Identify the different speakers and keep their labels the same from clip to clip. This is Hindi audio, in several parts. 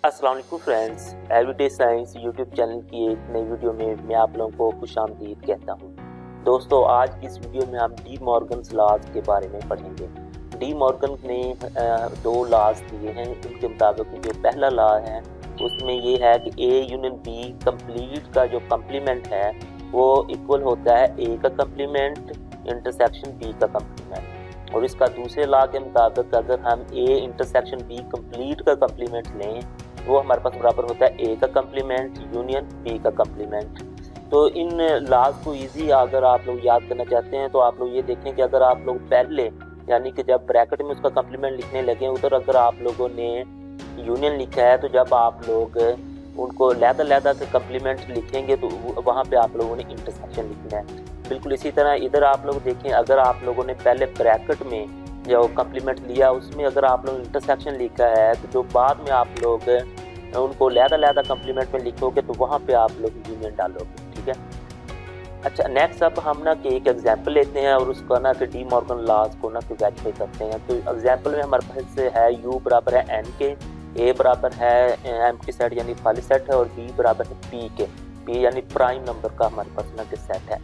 Speaker 1: अस्सलाम वालेकुम friends, everyday science YouTube channel की एक नई वीडियो में मैं आप लोगों को खुशामदीद कहता हूं। दोस्तों, आज की इस वीडियो में हम डी मॉर्गन्स लॉज के बारे में पढ़ेंगे। डी मॉर्गन ने दो लॉज दिए हैं। उनके मुताबिक जो पहला लॉ है उसमें ये है कि ए यूनियन बी कंप्लीट का जो कम्प्लीमेंट है वो इक्वल होता है ए का कम्प्लीमेंट इंटरसेक्शन बी का कम्प्लीमेंट। और इसका दूसरे लॉ के मुताबिक अगर हम ए इंटरसेक्शन बी कंप्लीट का कम्प्लीमेंट लें वो हमारे पास बराबर होता है ए का कम्प्लीमेंट यूनियन बी का कम्प्लीमेंट। तो इन लॉज को इजी अगर आप लोग याद करना चाहते हैं तो आप लोग ये देखें कि अगर आप लोग पहले यानी कि जब ब्रैकेट में उसका कम्प्लीमेंट लिखने लगे उधर अगर आप लोगों ने यूनियन लिखा है तो जब आप लोग उनको लहदा के कम्प्लीमेंट लिखेंगे तो वहाँ पे आप लोगों ने इंटरसेक्शन लिखना है। बिल्कुल इसी तरह इधर आप लोग देखें, अगर आप लोगों ने पहले ब्रैकेट में जो कम्प्लीमेंट लिया उसमें अगर आप लोग इंटरसेक्शन लिखा है तो जो बाद में आप लोग उनको लहदा कम्प्लीमेंट में लिखोगे तो वहाँ पे आप लोग यूनियन डालोगे। ठीक है। अच्छा, नेक्स्ट अब हम ना कि एक एग्जांपल लेते हैं और उसका ना कि डी मॉर्गन लॉज को ना कि वेरीफाई करते हैं। तो एग्जांपल में हमारे पास है u बराबर है n के, a बराबर है एम्प्टी सेट यानी खाली सेट है और b बराबर है p के, p यानी प्राइम नंबर का हमारे पास ना कि सेट है।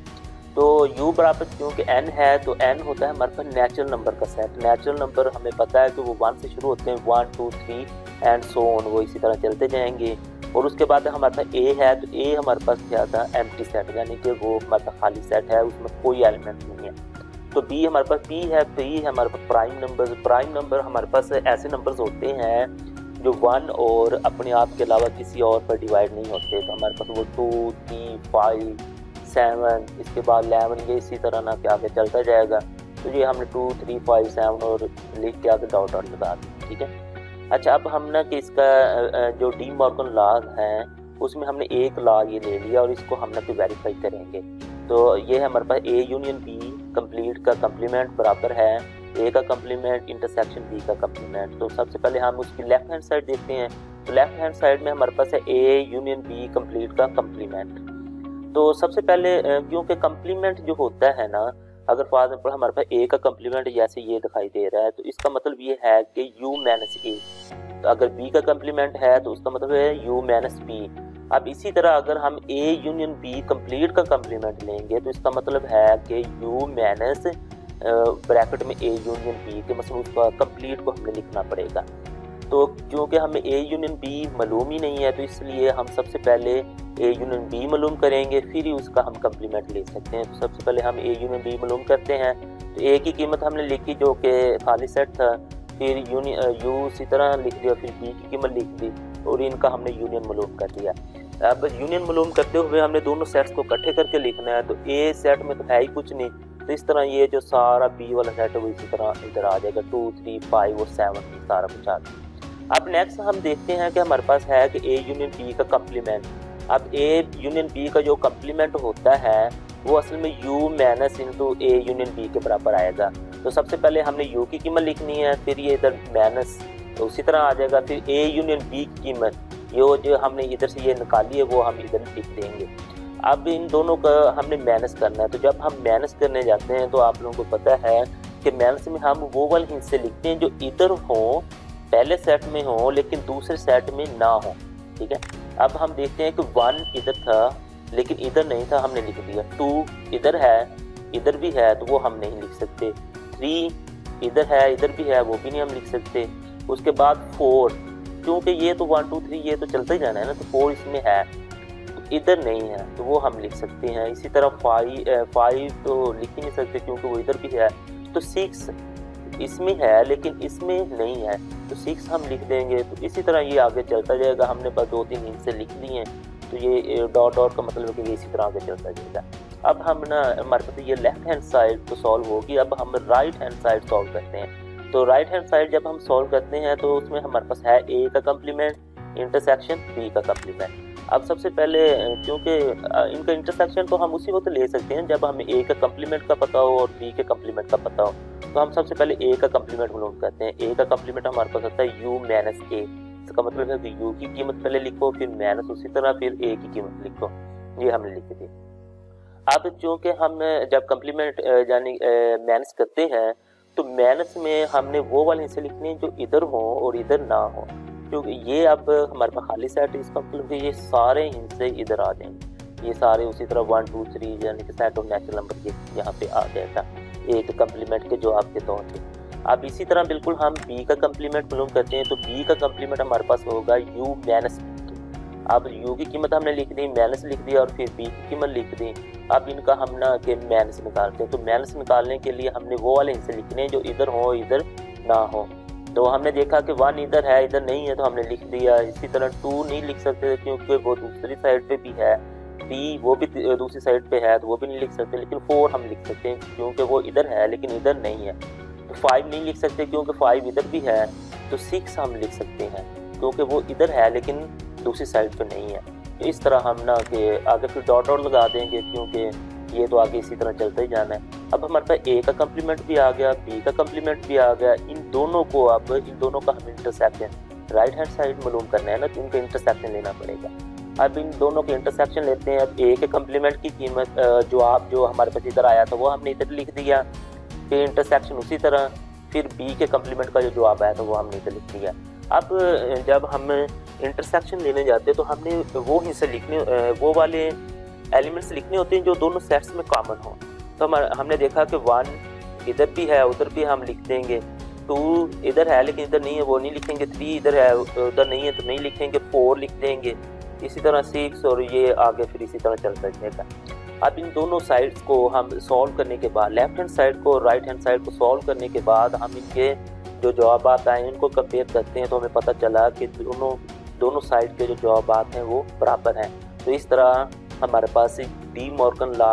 Speaker 1: तो u बराबर क्योंकि n है तो n होता है हमारे पास नेचुरल नंबर का सेट। नेचुरल नंबर हमें पता है कि वो 1 से शुरू होते हैं, 1 2 3 एंड सो ऑन, वो इसी तरह चलते जाएंगे। और उसके बाद हमारे पास a है तो a हमारे पास क्या था, एम्प्टी सेट यानी कि वो हमारे पास खाली सेट है, उसमें कोई एलिमेंट नहीं है। तो b हमारे पास p है, p हमारे पास प्राइम नंबर हमारे पास ऐसे नंबर्स होते हैं जो 1 और अपने आप के अलावा किसी और पर डिवाइड नहीं होते। तो हमारे पास वो 2 3 5 7 इसके बाद 11 ये इसी तरह ना के आगे चलता जाएगा। तो ये हमने 2 3 5 7 और लिख के आगे डॉट लगा दी। ठीक है। अच्छा, अब हम ना कि इसका जो डी मॉर्गन लॉ है उसमें हमने एक लॉ ये ले लिया और इसको हम ना कि वेरीफाई करेंगे। तो ये है हमारे पास ए यूनियन बी कंप्लीट का कम्प्लीमेंट बराबर है ए का कम्प्लीमेंट इंटरसेक्शन बी का कम्प्लीमेंट। तो सबसे पहले हम उसकी लेफ्ट हैंड साइड देखते हैं। तो लेफ्ट हैंड साइड में हमारे पास है ए यूनियन बी कंप्लीट का कम्प्लीमेंट। तो सबसे पहले क्योंकि कम्प्लीमेंट जो होता है ना, अगर फॉर एग्जाम्पल हमारे पास ए का कम्प्लीमेंट जैसे ये दिखाई दे रहा है तो इसका मतलब ये है कि u माइनस ए। तो अगर b का कम्प्लीमेंट है तो उसका मतलब है u माइनस b। अब इसी तरह अगर हम a यूनियन b कंप्लीट का कम्प्लीमेंट लेंगे तो इसका मतलब है कि u माइनस ब्रैकेट में a यूनियन b के मतलब उसका कंप्लीट को हमें लिखना पड़ेगा। तो क्योंकि हमें a यूनियन b मालूम ही नहीं है तो इसलिए हम सबसे पहले a यूनियन b मालूम करेंगे, फिर ही उसका हम कम्प्लीमेंट ले सकते हैं। तो सबसे पहले हम a यूनियन b मालूम करते हैं। तो a की कीमत हमने लिखी जो कि खाली सेट था, फिर u इसी तरह लिख दिया, फिर b की कीमत लिख दी और इनका हमने यूनियन मालूम कर दिया। अब यूनियन मालूम करते हुए हमने दोनों सेट्स को इकट्ठे करके लिखना है। तो a सेट में तो है ही कुछ नहीं, तो इस तरह ये जो सारा b वाला सेट है वो इसी तरह इधर आ जाएगा, 2 3 5 और 7 सारा कुछ आ गया। अब नेक्स्ट हम देखते हैं कि हमारे पास है कि ए यूनियन बी का कम्प्लीमेंट। अब ए यूनियन बी का जो कम्प्लीमेंट होता है वो असल में u minus into A union B के बराबर आएगा। तो सबसे पहले हमने u की कीमत लिखनी है, फिर ये इधर माइनस तो उसी तरह आ जाएगा, फिर ए यूनियन बी की कीमत जो हमने इधर से ये निकाली है वो हम इधर लिख देंगे। अब इन दोनों का हमने माइनस करना है। तो जब हम माइनस करने जाते हैं तो आप लोगों को पता है कि माइनस में हम वो वाले हिस्से लिखते हैं जो इधर हों, पहले सेट में हो लेकिन दूसरे सेट में ना हो। ठीक है। अब हम देखते हैं कि 1 इधर था लेकिन इधर नहीं था, हमने लिख दिया। 2 इधर है, इधर भी है तो वो हम नहीं लिख सकते। 3 इधर है, इधर भी है, वो भी नहीं हम लिख सकते। उसके बाद 4 क्योंकि ये तो 1 2 3 ये तो चलता ही जाना है ना, तो 4 इसमें है तो इधर नहीं है तो वो हम लिख सकते हैं। इसी तरह 5 तो लिख ही नहीं सकते क्योंकि वो इधर भी है। तो 6 इसमें है लेकिन इसमें नहीं है तो 6 हम लिख देंगे। तो इसी तरह ये आगे चलता जाएगा। हमने बस 2-3 हिस्से लिख दिए हैं तो ये डॉट का मतलब है कि ये इसी तरह आगे चलता जाएगा। अब हम ना हमारे पास ये लेफ्ट हैंड साइड तो सॉल्व होगी, अब हम राइट हैंड साइड सॉल्व करते हैं। तो राइट हैंड साइड जब हम सॉल्व करते हैं तो उसमें हमारे पास है ए का कम्प्लीमेंट इंटरसेक्शन बी का कम्प्लीमेंट। अब सबसे पहले क्योंकि इनका इंटरसेक्शन तो हम उसी वक्त ले सकते हैं जब हमें ए का कम्प्लीमेंट का पता हो और बी के कम्प्लीमेंट का पता हो। तो हम सबसे पहले ए का कम्प्लीमेंट मालूम करते हैं। ए का कम्प्लीमेंट हमारे पास आता है u माइनस ए। इसका मतलब है कि u की कीमत पहले लिखो, फिर माइनस उसी तरह फिर a की कीमत लिखो। ये हमने लिखी थी। अब चूँकि हम जब कम्प्लीमेंट यानी माइनस करते हैं तो माइनस में हमने वो वाले हिस्से लिखने हैं जो इधर हो और इधर ना हो। क्योंकि ये अब हमारे पास खाली सेट, इसका मतलब कि ये सारे हिस्से इधर आ जाएंगे, ये सारे उसी तरह 1 2 3 यानी कि सेट ऑफ नेचुरल नंबर ये यहाँ पे आ जाएगा एक कम्प्लीमेंट के जवाब के तौर पे। अब इसी तरह बिल्कुल हम बी का कम्प्लीमेंट मालूम करते हैं, तो बी का कम्प्लीमेंट हमारे पास होगा u माइनस बी। अब u की कीमत हमने लिख दी, माइनस लिख दी और फिर b की कीमत लिख दी। अब इनका हम ना के माइनस निकालते हैं, तो माइनस निकालने के लिए हमने वो वाले हिस्से लिखने हैं जो इधर हो इधर ना हो। तो हमने देखा कि 1 इधर है इधर नहीं है तो हमने लिख दिया। इसी तरह 2 नहीं लिख सकते क्योंकि वो दूसरी साइड पे भी है, 3 वो भी दूसरी साइड पे है तो वो भी नहीं लिख सकते, लेकिन 4 हम लिख सकते हैं क्योंकि वो इधर है लेकिन इधर नहीं है। तो 5 नहीं लिख सकते क्योंकि 5 इधर भी है। तो 6 हम लिख सकते हैं क्योंकि वो इधर है लेकिन दूसरी साइड पे नहीं है। तो इस तरह हम ना कि आगे फिर डॉट डॉट लगा देंगे क्योंकि ये तो आगे इसी तरह चलता ही जाना है। अब हमारे पास ए का कम्प्लीमेंट भी आ गया, बी का कम्प्लीमेंट भी आ गया। इन दोनों को अब इन दोनों का हम इंटरसेक्शन राइट हैंड साइड मालूम करना है ना, तो इनका इंटरसेक्शन लेना पड़ेगा। अब इन दोनों के इंटरसेक्शन लेते हैं। अब ए के कम्प्लीमेंट की कीमत जो हमारे पास इधर आया था वो हमने इधर लिख दिया, फिर इंटरसेक्शन उसी तरह, फिर बी के कम्प्लीमेंट का जो जवाब आया था वो हमने इधर लिख दिया। अब जब हम इंटरसेक्शन लेने जाते हैं तो हमने वो हिस्से लिखने वो वाले एलिमेंट्स लिखने होते हैं जो दोनों सेट्स में कॉमन हो। तो हमने देखा कि 1 इधर भी है उधर भी हम लिख देंगे, 2 इधर है लेकिन इधर नहीं है वो नहीं लिखेंगे, 3 इधर है उधर नहीं है तो नहीं लिखेंगे, 4 लिख देंगे, इसी तरह 6 और ये आगे फिर इसी तरह चलता जाएगा। अब इन दोनों साइड्स को हम सॉल्व करने के बाद, लेफ्ट हैंड साइड को राइट हैंड साइड को सॉल्व करने के बाद हम इनके जो जवाब आए हैं उनको कंपेयर करते हैं, तो हमें पता चला कि दोनों साइड के जो जवाब हैं वो बराबर हैं। तो इस तरह हमारे पास डी मॉर्गन लॉ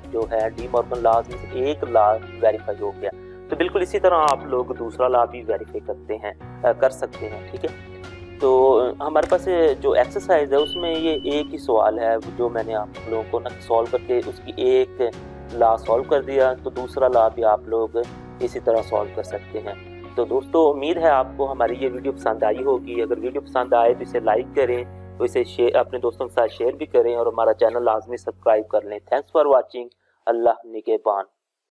Speaker 1: जो है, डी मॉर्गन लॉ में एक लॉ वेरीफाई हो गया। तो बिल्कुल इसी तरह आप लोग दूसरा लॉ भी वेरीफाई कर सकते हैं, ठीक है। तो हमारे पास जो एक्सरसाइज है उसमें ये एक ही सवाल है जो मैंने आप लोगों को ना सॉल्व करके उसकी एक लॉ सॉल्व कर दिया, तो दूसरा लॉ भी आप लोग इसी तरह सॉल्व कर सकते हैं। तो दोस्तों उम्मीद है आपको हमारी ये वीडियो पसंद आई होगी। अगर वीडियो पसंद आए तो इसे लाइक करें, तो इसे अपने दोस्तों के साथ शेयर भी करें और हमारा चैनल लाजमी सब्सक्राइब कर लें। Thanks for watching. अल्लाह निगहबान।